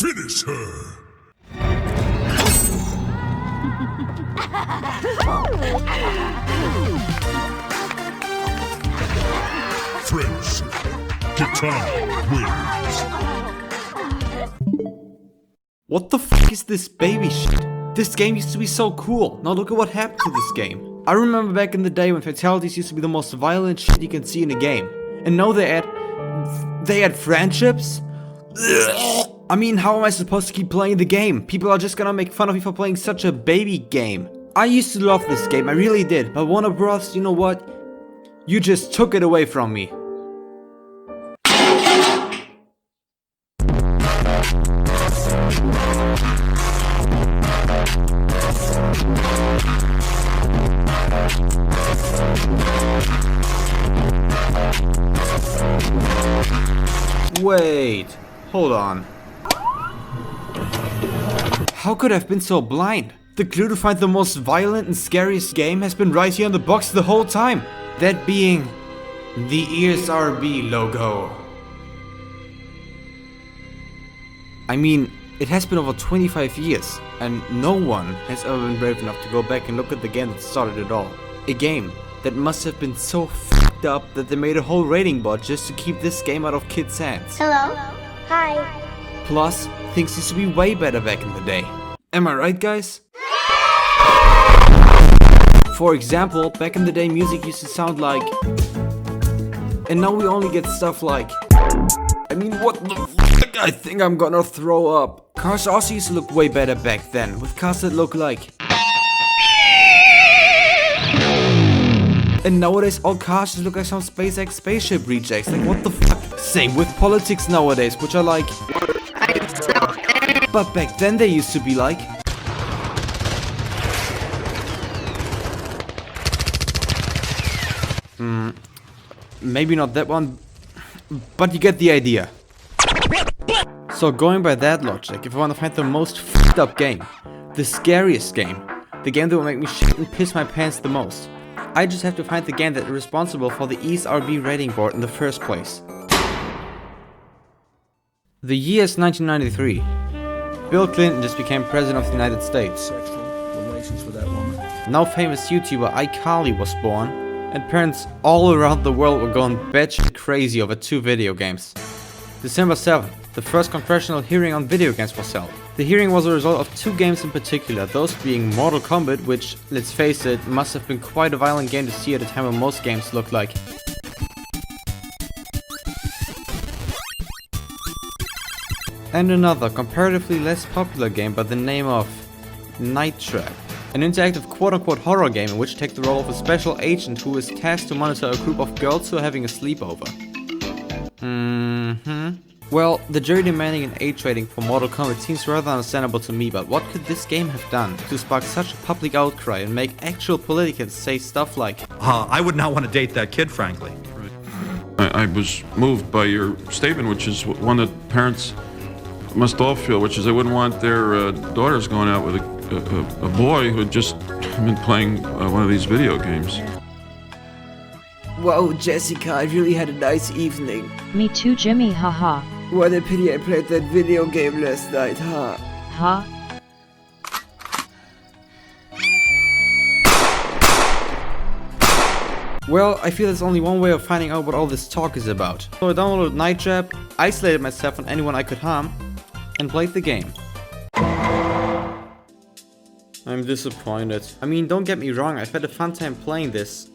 Finish her! Friendship. Guitar wins. What the fuck is this baby shit? This game used to be so cool. Now look at what happened to this game. I remember back in the day when fatalities used to be the most violent shit you can see in a game. And now they add friendships? I mean, how am I supposed to keep playing the game? People are just gonna make fun of me for playing such a baby game. I used to love this game, I really did. But Warner Bros, you know what? You just took it away from me. Wait, hold on. How could I have been so blind? The clue to find the most violent and scariest game has been right here on the box the whole time. That being the ESRB logo. I mean, it has been over 25 years, and no one has ever been brave enough to go back and look at the game that started it all. A game that must have been so f***ed up that they made a whole rating board just to keep this game out of kids' hands. Hello. Hi. Plus, things used to be way better back in the day. Am I right, guys? For example, back in the day music used to sound like... And now we only get stuff like... I mean, what the fuck? I think I'm gonna throw up. Cars also used to look way better back then, with cars that look like... And nowadays all cars just look like some SpaceX spaceship rejects, like what the fuck? Same with politics nowadays, which are like... But back then they used to be like... Maybe not that one, but you get the idea. So going by that logic, if I want to find the most f***ed up game, the scariest game, the game that will make me shit and piss my pants the most, I just have to find the game that is responsible for the ESRB rating board in the first place. The year is 1993. Bill Clinton just became president of the United States. Sexual relations with that woman. Now famous YouTuber iCarly was born, and parents all around the world were going batshit crazy over 2 video games. December 7th, the first congressional hearing on video games was held. The hearing was a result of 2 games in particular, those being Mortal Kombat, which, let's face it, must have been quite a violent game to see at a time when most games looked like. And another, comparatively less popular game by the name of Night Trap. An interactive quote-unquote horror game in which you take the role of a special agent who is tasked to monitor a group of girls who are having a sleepover. Well, the jury demanding an age rating for Mortal Kombat seems rather understandable to me, but what could this game have done to spark such a public outcry and make actual politicians say stuff like, I would not want to date that kid, frankly. I was moved by your statement, which is one that parents must all feel, which is they wouldn't want their daughters going out with a boy who had just been playing one of these video games. Wow, Jessica, I really had a nice evening. Me too, Jimmy, haha. What a pity I played that video game last night, huh? Huh? well, I feel there's only one way of finding out what all this talk is about. So I downloaded Night Trap, isolated myself on anyone I could harm, and played the game. I'm disappointed. I mean, don't get me wrong, I've had a fun time playing this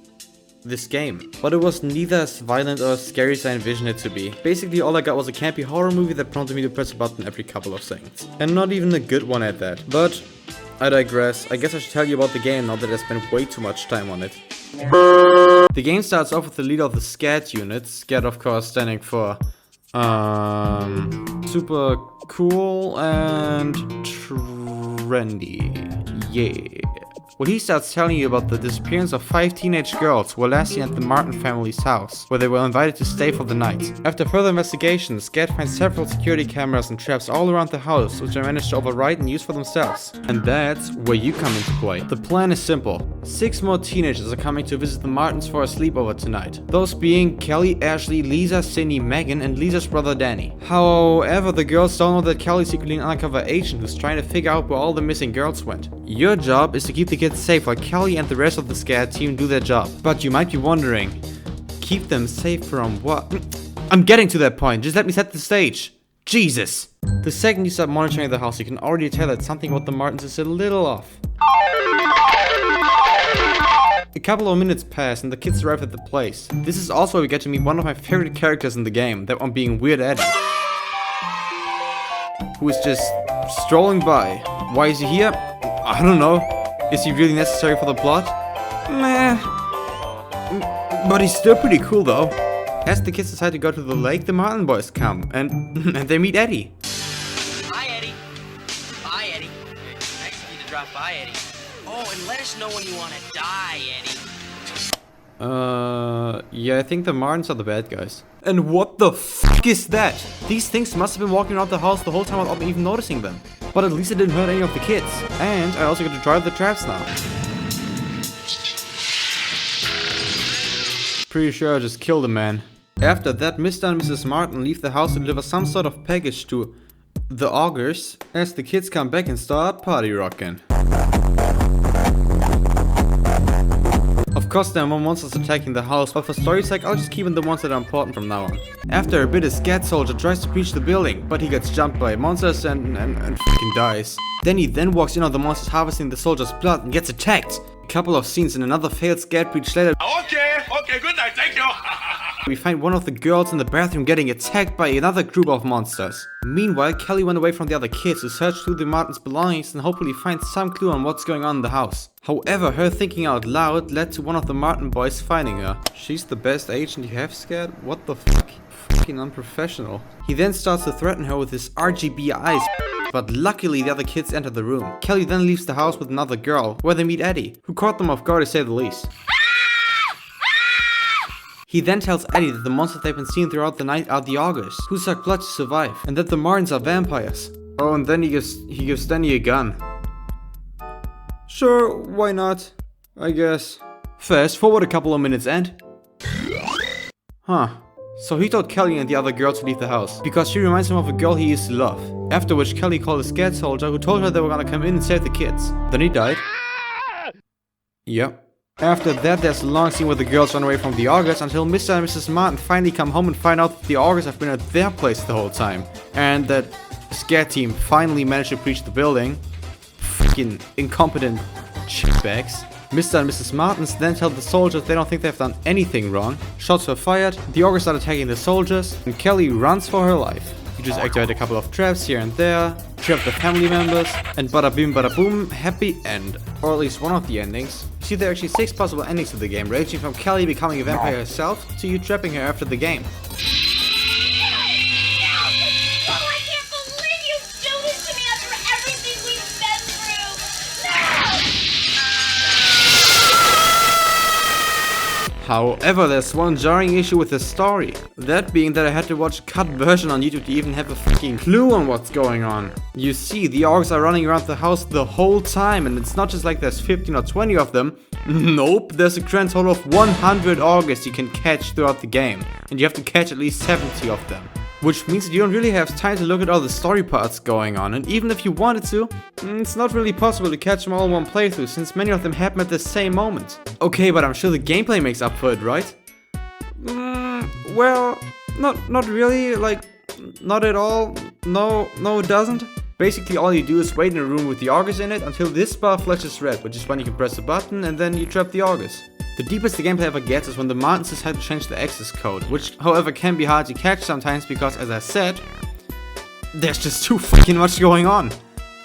game, but it was neither as violent or as scary as I envisioned it to be. Basically all I got was a campy horror movie that prompted me to press a button every couple of seconds. And not even a good one at that. But I digress. I guess I should tell you about the game now that I spent way too much time on it. The game starts off with the leader of the SCAT unit, SCAT of course standing for super cool and trendy. Yeah. Well, he starts telling you about the disappearance of 5 teenage girls who were last seen at the Martin family's house, where they were invited to stay for the night. After further investigation, SCAD finds several security cameras and traps all around the house, which they managed to override and use for themselves. And that's where you come into play. The plan is simple. 6 more teenagers are coming to visit the Martins for a sleepover tonight. Those being Kelly, Ashley, Lisa, Cindy, Megan, and Lisa's brother Danny. However, the girls don't know that Kelly's secretly an undercover agent who's trying to figure out where all the missing girls went. Your job is to keep the kids safe while Kelly and the rest of the SCAD team do their job. But you might be wondering, keep them safe from what? I'm getting to that point, just let me set the stage. Jesus! The second you start monitoring the house, you can already tell that something about the Martins is a little off. A couple of minutes pass and the kids arrive at the place. This is also where we get to meet one of my favorite characters in the game, that one being Weird Eddie, who is just strolling by. Why is he here? I don't know. Is he really necessary for the plot? Meh. But he's still pretty cool though. As the kids decide to go to the lake, the Martin boys come and they meet Eddie. Hi, Eddie. Bye, Eddie. Nice of you to drop by, Eddie. Oh, and let us know when you want to die, Eddie. Yeah, I think the Martins are the bad guys. And what the fuck is that? These things must have been walking around the house the whole time without me even noticing them. But at least it didn't hurt any of the kids. And I also get to drive the traps now. Pretty sure I just killed a man. After that, Mr. and Mrs. Martin leave the house to deliver some sort of package to the Augers as the kids come back and start party rocking. Of course there are more monsters attacking the house, but for story's sake I'll just keep in the ones that are important from now on. After a bit, a SCAD soldier tries to breach the building, but he gets jumped by monsters and fucking dies. Then he walks in on the monsters harvesting the soldier's blood and gets attacked. A couple of scenes and another failed SCAD breach later. Okay, good night, thank you. We find one of the girls in the bathroom getting attacked by another group of monsters. Meanwhile, Kelly went away from the other kids to search through the Martins' belongings and hopefully find some clue on what's going on in the house. However, her thinking out loud led to one of the Martin boys finding her. She's the best agent you have, SCAD? What the fuck? Fucking unprofessional. He then starts to threaten her with his RGB eyes, but luckily the other kids enter the room. Kelly then leaves the house with another girl, where they meet Eddie, who caught them off guard to say the least. He then tells Eddie that the monsters they've been seeing throughout the night are the Augers, who suck blood to survive, and that the Martins are vampires. Oh, and then he gives Danny a gun. Sure, why not? I guess. Fast forward a couple of minutes and... Huh. So he told Kelly and the other girl to leave the house, because she reminds him of a girl he used to love. After which Kelly called a SCAD soldier who told her they were gonna come in and save the kids. Then he died. Yep. After that, there's a long scene where the girls run away from the Augers until Mr. and Mrs. Martin finally come home and find out that the Augers have been at their place the whole time. And that the SCAD team finally managed to breach the building. Freaking incompetent shitbags. Mr. and Mrs. Martins then tell the soldiers they don't think they've done anything wrong. Shots were fired, the Augers start attacking the soldiers, and Kelly runs for her life. You just activate a couple of traps here and there, trap the family members, and bada bing bada boom, happy end. Or at least one of the endings. You see, there are actually 6 possible endings to the game, ranging from Kelly becoming a vampire herself to you trapping her after the game. However, there's one jarring issue with the story. That being that I had to watch a cut version on YouTube to even have a fucking clue on what's going on. You see, the Augers are running around the house the whole time, and it's not just like there's 15 or 20 of them. Nope, there's a grand total of 100 Augers you can catch throughout the game. And you have to catch at least 70 of them. Which means that you don't really have time to look at all the story parts going on, and even if you wanted to, it's not really possible to catch them all in one playthrough, since many of them happen at the same moment. Okay, but I'm sure the gameplay makes up for it, right? Well, not really, like, not at all. No, it doesn't. Basically, all you do is wait in a room with the Augers in it until this bar flashes red, which is when you can press a button and then you trap the Augers. The deepest the gameplay ever gets is when the Martins decide to change the access code, which however can be hard to catch sometimes because, as I said, there's just too fucking much going on.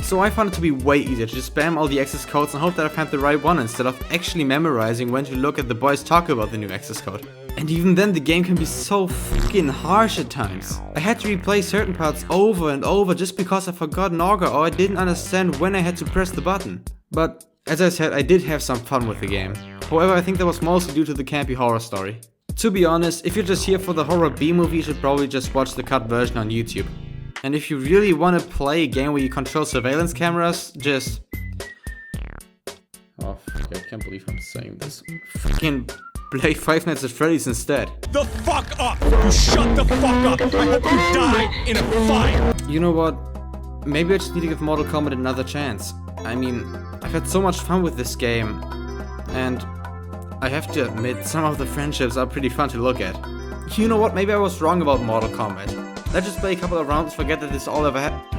So I found it to be way easier to just spam all the access codes and hope that I find the right one instead of actually memorizing when to look at the boys talk about the new access code. And even then the game can be so fucking harsh at times. I had to replay certain parts over and over just because I forgot an auger or I didn't understand when I had to press the button. But As I said, I did have some fun with the game. However, I think that was mostly due to the campy horror story. To be honest, if you're just here for the horror B-movie, you should probably just watch the cut version on YouTube. And if you really want to play a game where you control surveillance cameras, just... Oh, I can't believe I'm saying this. Fucking play Five Nights at Freddy's instead. The fuck up! You shut the fuck up! I hope you die in a fire! You know what? Maybe I just need to give Mortal Kombat another chance. I mean, I've had so much fun with this game. And I have to admit, some of the friendships are pretty fun to look at. You know what? Maybe I was wrong about Mortal Kombat. Let's just play a couple of rounds, forget that this all ever happened.